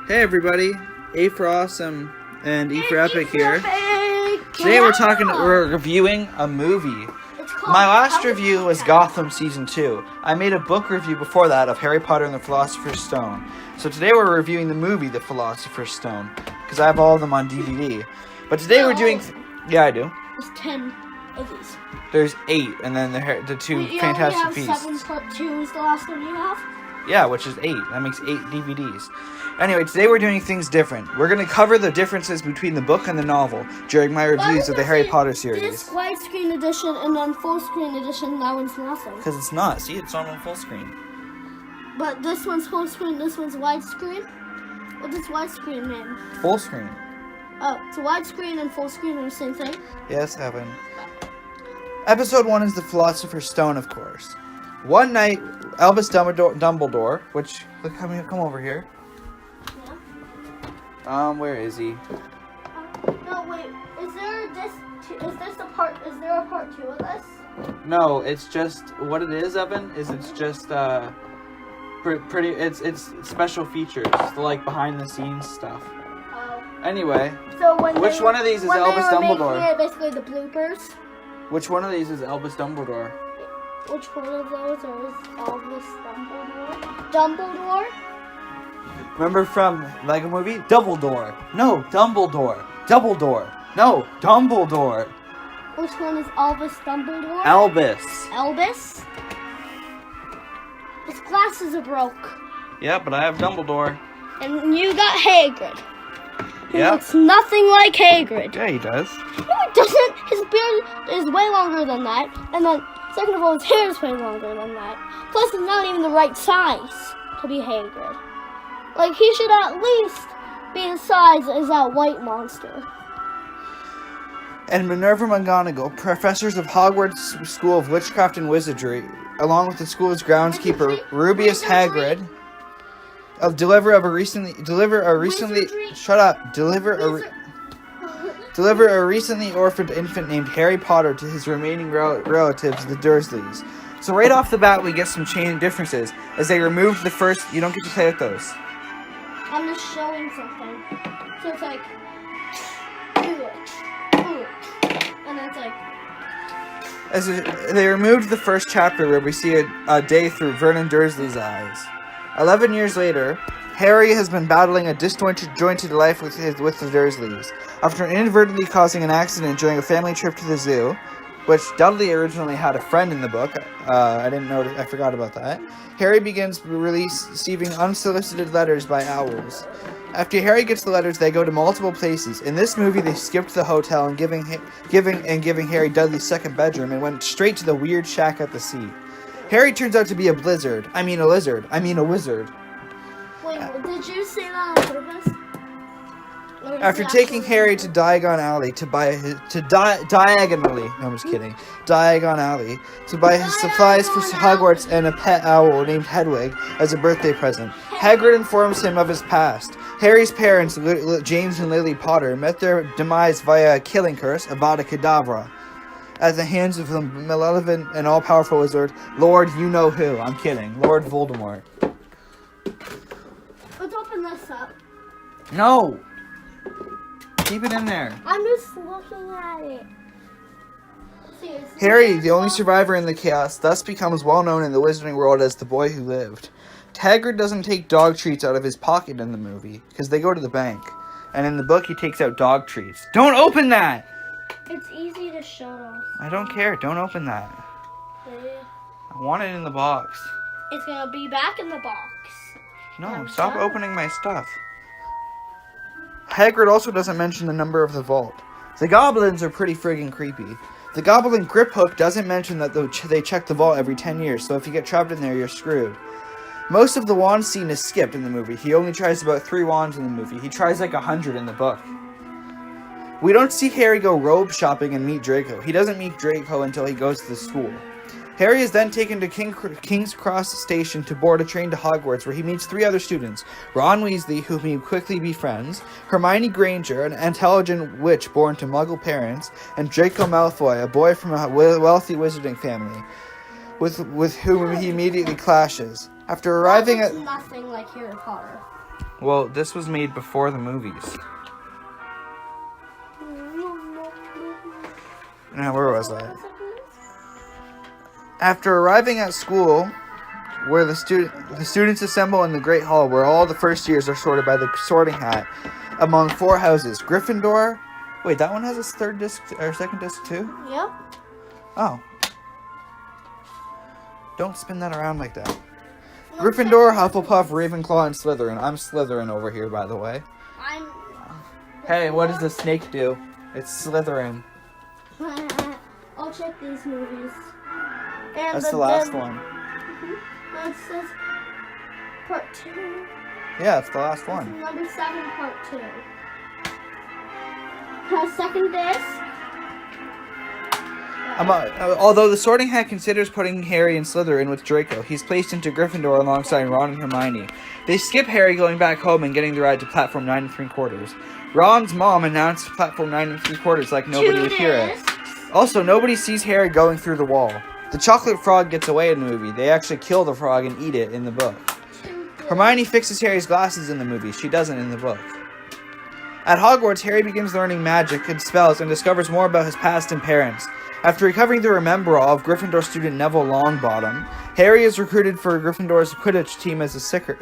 Hey everybody, A for Awesome and E for Epic here. Today we're reviewing a movie. My last review was Gotham Season 2. I made a book review before that of Harry Potter and the Philospher'S Stone. So today we're reviewing the movie The Philospher'S Stone, because I have all of them on DVD. But today we're doing... Yeah, I do. There's 10 of these. There's 8, and then the two Fantastic Beasts. You only have 7 part 2 is the last one you have? Yeah, which is 8. That makes 8 DVDs. Anyway, today we're doing things different. We're going to cover the differences between the book and the novel during my reviews of the Harry Potter series. This widescreen edition and then full screen edition, that one's nothing. Because it's not. See, it's not on full screen. But this one's full screen, this one's widescreen? What does widescreen mean? Full screen. Oh, so widescreen and full screen are the same thing? Yes, Evan. Episode 1 is the Philosopher's Stone, of course. One night, Albus Dumbledore, which... Look, come over here. Yeah. Where is he? No, wait. Is there a part 2 of this? No, it's just... What it is, Evan, is it's just, pretty... It's special features. Like, behind-the-scenes stuff. Oh. Anyway, So which one of these is Albus Dumbledore? Making it, basically the bloopers. Which one of these is Albus Dumbledore? Which one of those is Albus Dumbledore? Dumbledore? Remember from Lego Movie? Dumbledore. No, Dumbledore. Dumbledore. No, Dumbledore. Which one is Albus Dumbledore? Albus. Albus? His glasses are broke. Yeah, but I have Dumbledore. And you got Hagrid. He Yeah. looks nothing like Hagrid. Yeah, he does. No, he doesn't. His beard is way longer than that. And then, second of all, his hair is way longer than that. Plus, it's not even the right size to be Hagrid. Like, he should at least be the size as that white monster. And Minerva McGonagall, professors of Hogwarts School of Witchcraft and Wizardry, along with the school's groundskeeper, Rubius Hagrid, deliver a recently orphaned infant named Harry Potter to his remaining relatives, the Dursleys. So right off the bat, we get some chain differences, as they removed the first... You don't get to play with those. I'm just showing something. So it's like... And then it's like... They removed the first chapter where we see a day through Vernon Dursley's eyes. 11 years later, Harry has been battling a disjointed life with the Dursleys. After inadvertently causing an accident during a family trip to the zoo, which Dudley originally had a friend in the book, I forgot about that, Harry begins receiving unsolicited letters by owls. After Harry gets the letters, they go to multiple places. In this movie, they skipped the hotel and giving Harry Dudley's second bedroom and went straight to the weird shack at the sea. Harry turns out to be a wizard. Wait, did you say that on purpose? After taking Harry to Diagon Alley to buy his supplies for Hogwarts and a pet owl named Hedwig as a birthday present, Hagrid informs him of his past. Harry's parents, James and Lily Potter, met their demise via a killing curse, Avada Kedavra, at the hands of the malevolent and all-powerful wizard, Lord You-Know-Who. I'm kidding. Lord Voldemort. Let's open this up. No! Keep it in there. I'm just looking at it. Harry, the only survivor in the chaos, thus becomes well known in the wizarding world as the boy who lived. Hagrid doesn't take dog treats out of his pocket in the movie, because they go to the bank. And in the book, he takes out dog treats. Don't open that! It's easy to shut off. I don't care. Don't open that. I want it in the box. It's gonna be back in the box. No, stop opening my stuff. Hagrid also doesn't mention the number of the vault. The goblins are pretty friggin' creepy. The goblin Grip Hook doesn't mention that they check the vault every 10 years, so if you get trapped in there, you're screwed. Most of the wand scene is skipped in the movie. He only tries about 3 wands in the movie. He tries like 100 in the book. We don't see Harry go robe shopping and meet Draco. He doesn't meet Draco until he goes to the school. Harry is then taken to King's Cross Station to board a train to Hogwarts, where he meets 3 other students. Ron Weasley, whom he quickly befriends, Hermione Granger, an intelligent witch born to Muggle parents, and Draco Malfoy, a boy from a wealthy wizarding family, with whom he immediately clashes. After arriving at... nothing like Harry Potter. Well, this was made before the movies. Now, where was I? After arriving at school, where the students assemble in the Great Hall, where all the first years are sorted by the sorting hat among 4 houses. Gryffindor. Wait, that one has a third disc or second disc too? Yep. Oh. Don't spin that around like that. Gryffindor, Hufflepuff, Ravenclaw, and Slytherin. I'm Slytherin over here, by the way. Hey, what does the snake do? It's Slytherin. I'll check these movies. And that's the last one. It says part 2. Yeah, it's the last one. Number 7, part 2. Second disc. Although the Sorting Hat considers putting Harry in Slytherin with Draco, he's placed into Gryffindor alongside Ron and Hermione. They skip Harry going back home and getting the ride to platform 9 3/4. Ron's mom announced platform 9 3/4 like nobody would hear it. Also, nobody sees Harry going through the wall. The chocolate frog gets away in the movie. They actually kill the frog and eat it in the book. Hermione fixes Harry's glasses in the movie. She doesn't in the book. At Hogwarts, Harry begins learning magic and spells and discovers more about his past and parents. After recovering the Remembrall of Gryffindor student Neville Longbottom, Harry is recruited for Gryffindor's Quidditch team as a seeker.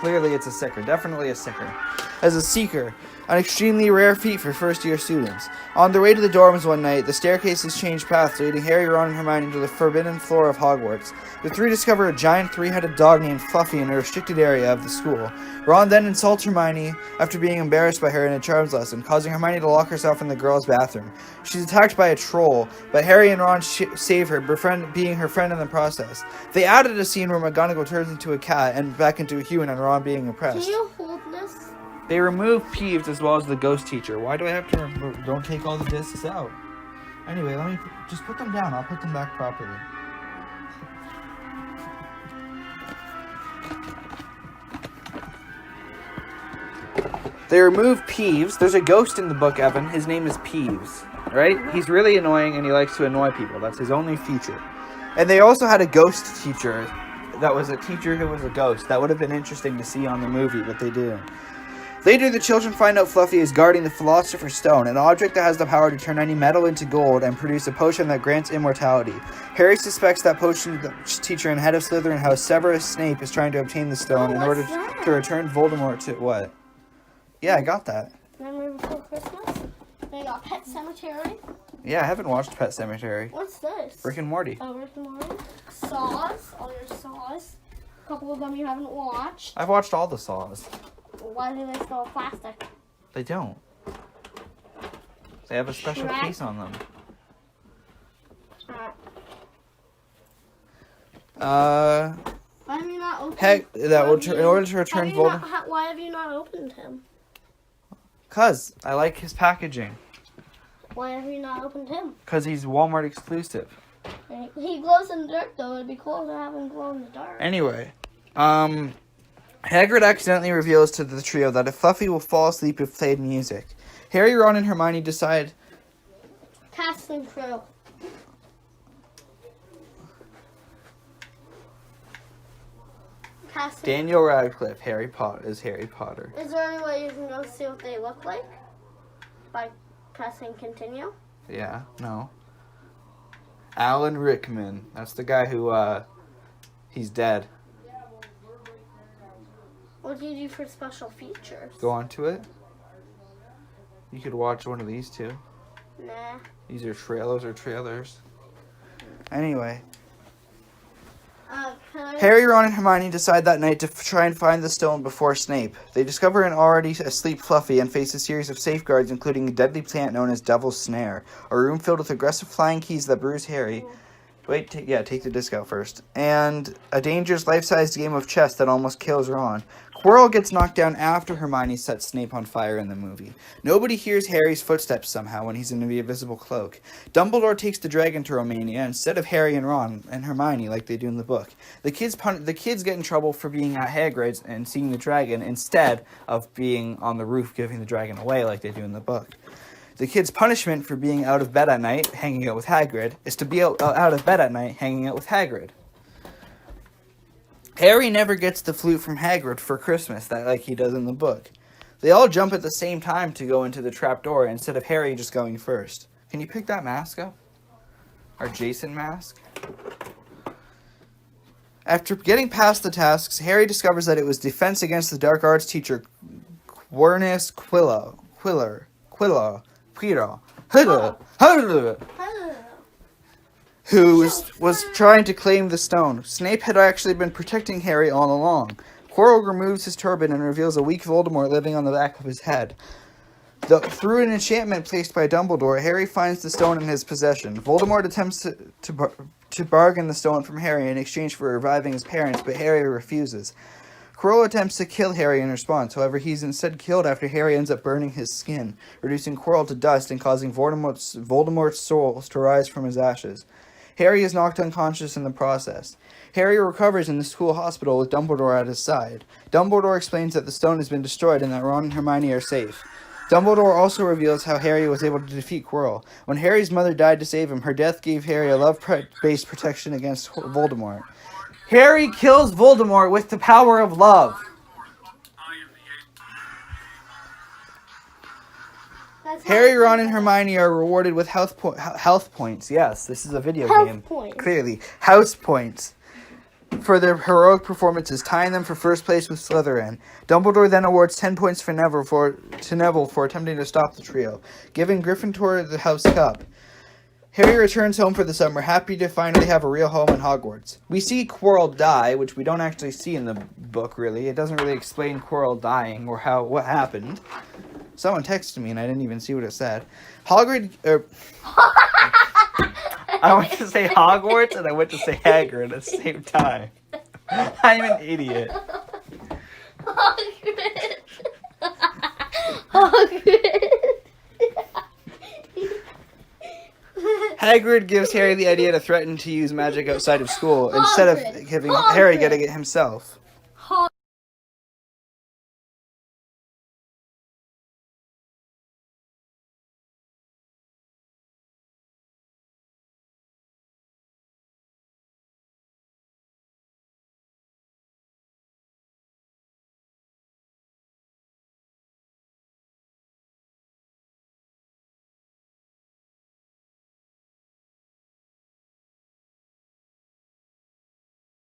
Clearly it's a seeker. Definitely a seeker. As a seeker. An extremely rare feat for first-year students. On their way to the dorms one night, the staircases change paths, leading Harry, Ron, and Hermione to the forbidden floor of Hogwarts. The 3 discover a giant 3-headed dog named Fluffy in a restricted area of the school. Ron then insults Hermione after being embarrassed by her in a charms lesson, causing Hermione to lock herself in the girls' bathroom. She's attacked by a troll, but Harry and Ron save her, being her friend in the process. They added a scene where McGonagall turns into a cat and back into a human, and Ron being impressed. Can you hold this? They remove Peeves as well as the ghost teacher. Why do I have to remove? Don't take all the discs out. Anyway, let me just put them down. I'll put them back properly. They remove Peeves. There's a ghost in the book, Evan. His name is Peeves, right? He's really annoying and he likes to annoy people. That's his only feature. And they also had a ghost teacher that was a teacher who was a ghost. That would have been interesting to see on the movie, but they didn't. Later, the children find out Fluffy is guarding the Philospher'S Stone, an object that has the power to turn any metal into gold and produce a potion that grants immortality. Harry suspects that potion teacher and head of Slytherin House, Severus Snape, is trying to obtain the stone in order to return Voldemort to what? Yeah, I got that. Remember Before Christmas? They got Pet Cemetery. Yeah, I haven't watched Pet Cemetery. What's this? Rick and Morty. Oh, Rick and Morty. Saws. All your Saws. A couple of them you haven't watched. I've watched all the Saws. Why do they still have plastic? They don't. They have a special case on them. Why have you not opened? Heck, that will in order to return Voldemort. Why have you not opened him? 'Cause I like his packaging. Why have you not opened him? 'Cause he's Walmart exclusive. He glows in the dark, though. It'd be cool to have him glow in the dark. Anyway, Hagrid accidentally reveals to the trio that if Fluffy will fall asleep if played music. Harry, Ron, and Hermione decide... Cast and crew. Daniel Radcliffe, Harry Potter. Is there any way you can go see what they look like? By pressing continue? Yeah, no. Alan Rickman. That's the guy who, he's dead. What do you do for special features? Go on to it. You could watch one of these two. Nah. These are trailers. Anyway. Harry, Ron, and Hermione decide that night to try and find the stone before Snape. They discover an already asleep Fluffy and face a series of safeguards, including a deadly plant known as Devil's Snare, a room filled with aggressive flying keys that bruise Harry. Wait, take the disc out first. And a dangerous life-sized game of chess that almost kills Ron. Quirrell gets knocked down after Hermione sets Snape on fire in the movie. Nobody hears Harry's footsteps somehow when he's in the invisible cloak. Dumbledore takes the dragon to Romania instead of Harry and Ron and Hermione like they do in the book. The kids get in trouble for being at Hagrid's and seeing the dragon instead of being on the roof giving the dragon away like they do in the book. The kids' punishment for being out of bed at night, hanging out with Hagrid, is to be out of bed at night, hanging out with Hagrid. Harry never gets the flute from Hagrid for Christmas, like he does in the book. They all jump at the same time to go into the trapdoor instead of Harry just going first. Can you pick that mask up? Our Jason mask? After getting past the tasks, Harry discovers that it was Defense Against the Dark Arts teacher Quirinius Quirrell, who was trying to claim the stone. Snape had actually been protecting Harry all along. Quirrell removes his turban and reveals a weak Voldemort living on the back of his head. Through an enchantment placed by Dumbledore, Harry finds the stone in his possession. Voldemort attempts to bargain the stone from Harry in exchange for reviving his parents, but Harry refuses. Quirrell attempts to kill Harry in response. However, he's instead killed after Harry ends up burning his skin, reducing Quirrell to dust and causing Voldemort's soul to rise from his ashes. Harry is knocked unconscious in the process. Harry recovers in the school hospital with Dumbledore at his side. Dumbledore explains that the stone has been destroyed and that Ron and Hermione are safe. Dumbledore also reveals how Harry was able to defeat Quirrell. When Harry's mother died to save him, her death gave Harry a love-based protection against Voldemort. Harry kills Voldemort with the power of love. Harry, Ron, and Hermione are rewarded with health points. Yes, this is a video game. Points. Clearly. House points. For their heroic performances, tying them for first place with Slytherin. Dumbledore then awards 10 points to Neville for attempting to stop the trio, giving Gryffindor the House Cup. Harry returns home for the summer, happy to finally have a real home in Hogwarts. We see Quirrell die, which we don't actually see in the book, really. It doesn't really explain Quirrell dying or what happened. Someone texted me and I didn't even see what it said. I went to say Hogwarts and I went to say Hagrid at the same time. I'm an idiot. Hagrid gives Harry the idea to threaten to use magic outside of school instead of having Harry getting it himself.